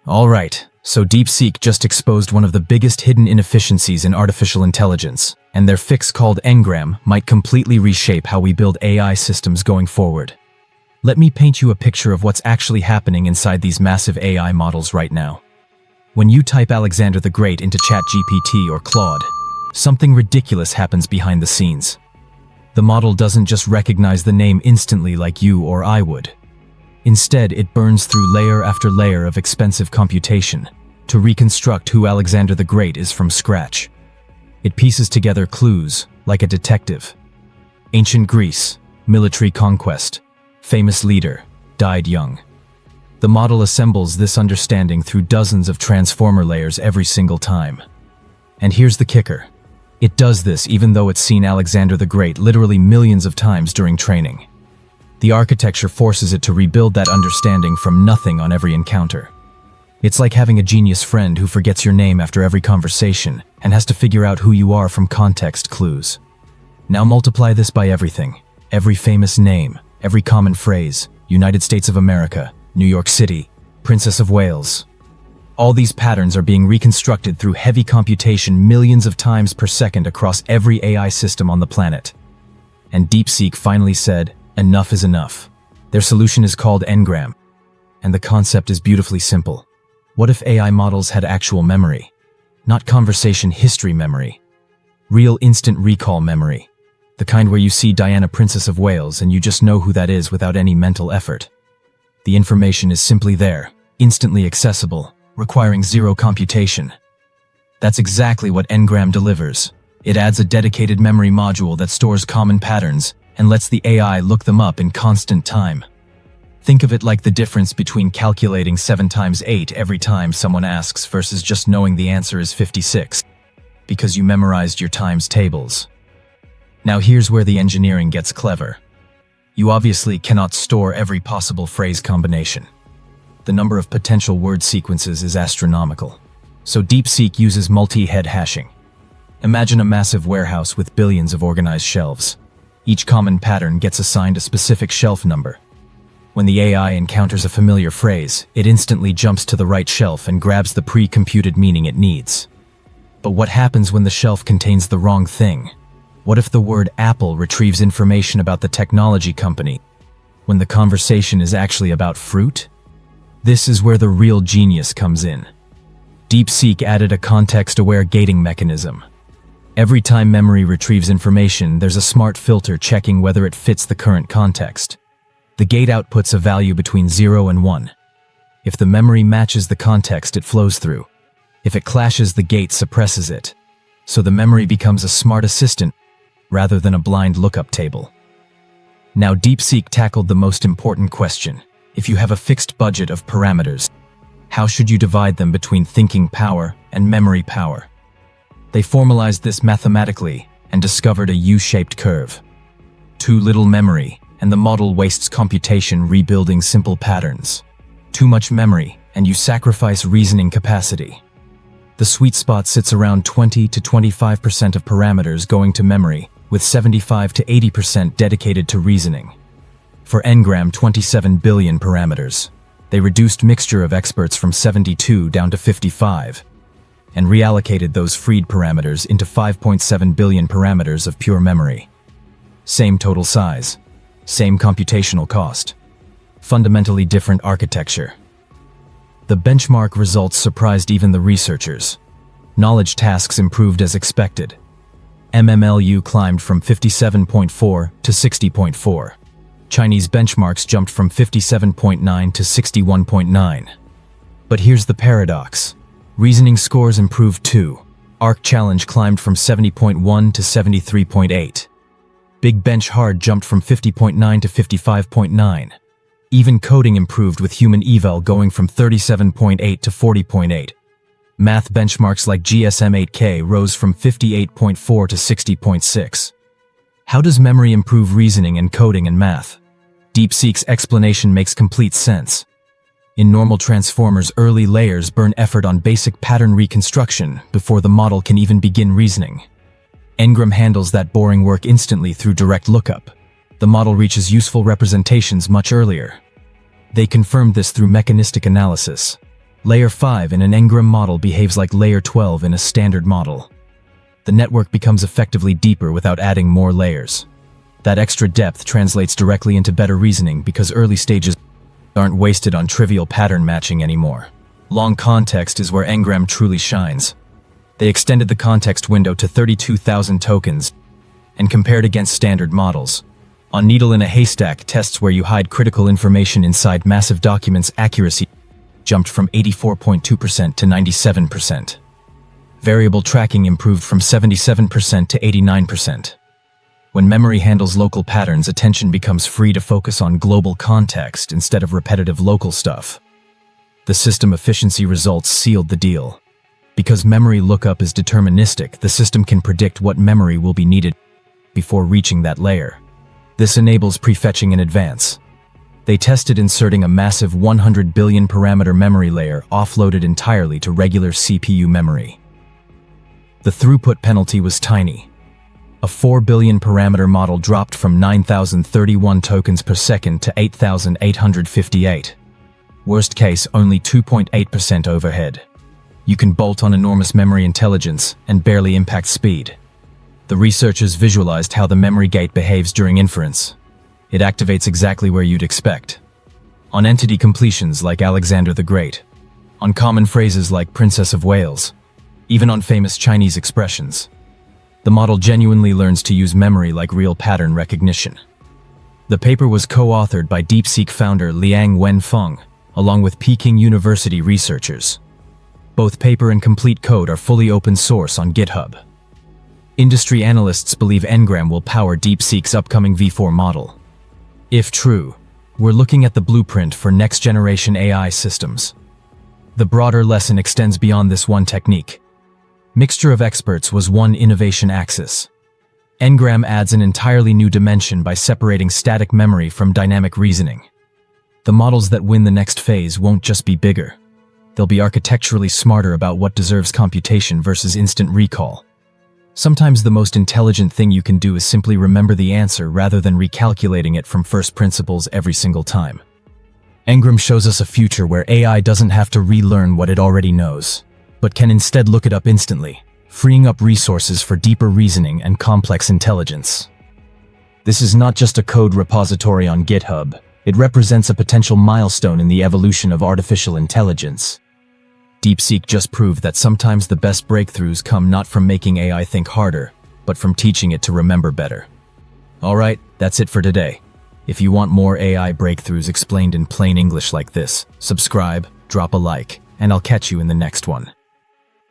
Alright, so DeepSeek just exposed one of the biggest hidden inefficiencies in artificial intelligence, and their fix called ENGRAM might completely reshape how we build AI systems going forward. Let me paint you a picture of what's actually happening inside these massive AI models right now. When you type Alexander the Great into ChatGPT or Claude, something ridiculous happens behind the scenes. The model doesn't just recognize the name instantly like you or I would. Instead, it burns through layer after layer of expensive computation to reconstruct who Alexander the Great is from scratch. It pieces together clues, like a detective. Ancient Greece, military conquest, famous leader, died young. The model assembles this understanding through dozens of transformer layers every single time. And here's the kicker. It does this even though it's seen Alexander the Great literally millions of times during training. The architecture forces it to rebuild that understanding from nothing on every encounter. It's like having a genius friend who forgets your name after every conversation and has to figure out who you are from context clues. Now multiply this by everything. Every famous name, every common phrase, United States of America, New York City, Princess of Wales. All these patterns are being reconstructed through heavy computation millions of times per second across every AI system on the planet. And DeepSeek finally said, enough is enough. Their solution is called ENGRAM. And the concept is beautifully simple. What if AI models had actual memory? Not conversation history memory. Real instant recall memory. The kind where you see Diana, Princess of Wales, and you just know who that is without any mental effort. The information is simply there, instantly accessible, requiring zero computation. That's exactly what ENGRAM delivers. It adds a dedicated memory module that stores common patterns and lets the AI look them up in constant time. Think of it like the difference between calculating 7 times 8 every time someone asks versus just knowing the answer is 56, because you memorized your times tables. Now here's where the engineering gets clever. You obviously cannot store every possible phrase combination. The number of potential word sequences is astronomical. So DeepSeek uses multi-head hashing. Imagine a massive warehouse with billions of organized shelves. Each common pattern gets assigned a specific shelf number. When the AI encounters a familiar phrase, it instantly jumps to the right shelf and grabs the pre-computed meaning it needs. But what happens when the shelf contains the wrong thing? What if the word Apple retrieves information about the technology company, when the conversation is actually about fruit? This is where the real genius comes in. DeepSeek added a context-aware gating mechanism. Every time memory retrieves information, there's a smart filter checking whether it fits the current context. The gate outputs a value between 0 and 1. If the memory matches the context, it flows through. If it clashes, the gate suppresses it. So the memory becomes a smart assistant rather than a blind lookup table. Now DeepSeek tackled the most important question. If you have a fixed budget of parameters, how should you divide them between thinking power and memory power? They formalized this mathematically and discovered a U-shaped curve. Too little memory, and the model wastes computation rebuilding simple patterns. Too much memory, and you sacrifice reasoning capacity. The sweet spot sits around 20 to 25% of parameters going to memory, with 75 to 80% dedicated to reasoning. For ENGRAM, 27 billion parameters. They reduced mixture of experts from 72 down to 55. And reallocated those freed parameters into 5.7 billion parameters of pure memory. Same total size, same computational cost, fundamentally different architecture. The benchmark results surprised even the researchers. Knowledge tasks improved as expected. MMLU climbed from 57.4 to 60.4. Chinese benchmarks jumped from 57.9 to 61.9. But here's the paradox. Reasoning scores improved too. Arc Challenge climbed from 70.1 to 73.8. Big Bench Hard jumped from 50.9 to 55.9. Even coding improved with Human Eval going from 37.8 to 40.8. Math benchmarks like GSM-8K rose from 58.4 to 60.6. How does memory improve reasoning and coding and math? DeepSeek's explanation makes complete sense. In normal transformers, early layers burn effort on basic pattern reconstruction before the model can even begin reasoning. ENGRAM handles that boring work instantly through direct lookup. The model reaches useful representations much earlier. They confirmed this through mechanistic analysis. Layer 5 in an Engram model behaves like Layer 12 in a standard model. The network becomes effectively deeper without adding more layers. That extra depth translates directly into better reasoning because early stages aren't wasted on trivial pattern matching anymore. Long context is where Engram truly shines. They extended the context window to 32,000 tokens and compared against standard models. On Needle in a Haystack, tests where you hide critical information inside massive documents, accuracy jumped from 84.2% to 97%. Variable tracking improved from 77% to 89%. When memory handles local patterns, attention becomes free to focus on global context instead of repetitive local stuff. The system efficiency results sealed the deal. Because memory lookup is deterministic, the system can predict what memory will be needed before reaching that layer. This enables prefetching in advance. They tested inserting a massive 100 billion parameter memory layer offloaded entirely to regular CPU memory. The throughput penalty was tiny. A 4 billion parameter model dropped from 9,031 tokens per second to 8,858. Worst case, only 2.8% overhead. You can bolt on enormous memory intelligence and barely impact speed. The researchers visualized how the memory gate behaves during inference. It activates exactly where you'd expect. On entity completions like Alexander the Great. On common phrases like Princess of Wales. Even on famous Chinese expressions. The model genuinely learns to use memory like real pattern recognition. The paper was co-authored by DeepSeek founder Liang Wenfeng, along with Peking University researchers. Both paper and complete code are fully open source on GitHub. Industry analysts believe Engram will power DeepSeek's upcoming V4 model. If true, we're looking at the blueprint for next-generation AI systems. The broader lesson extends beyond this one technique. Mixture of experts was one innovation axis. Engram adds an entirely new dimension by separating static memory from dynamic reasoning. The models that win the next phase won't just be bigger. They'll be architecturally smarter about what deserves computation versus instant recall. Sometimes the most intelligent thing you can do is simply remember the answer rather than recalculating it from first principles every single time. Engram shows us a future where AI doesn't have to relearn what it already knows, but can instead look it up instantly, freeing up resources for deeper reasoning and complex intelligence. This is not just a code repository on GitHub. It represents a potential milestone in the evolution of artificial intelligence. DeepSeek just proved that sometimes the best breakthroughs come not from making AI think harder, but from teaching it to remember better. Alright, that's it for today. If you want more AI breakthroughs explained in plain English like this, subscribe, drop a like, and I'll catch you in the next one.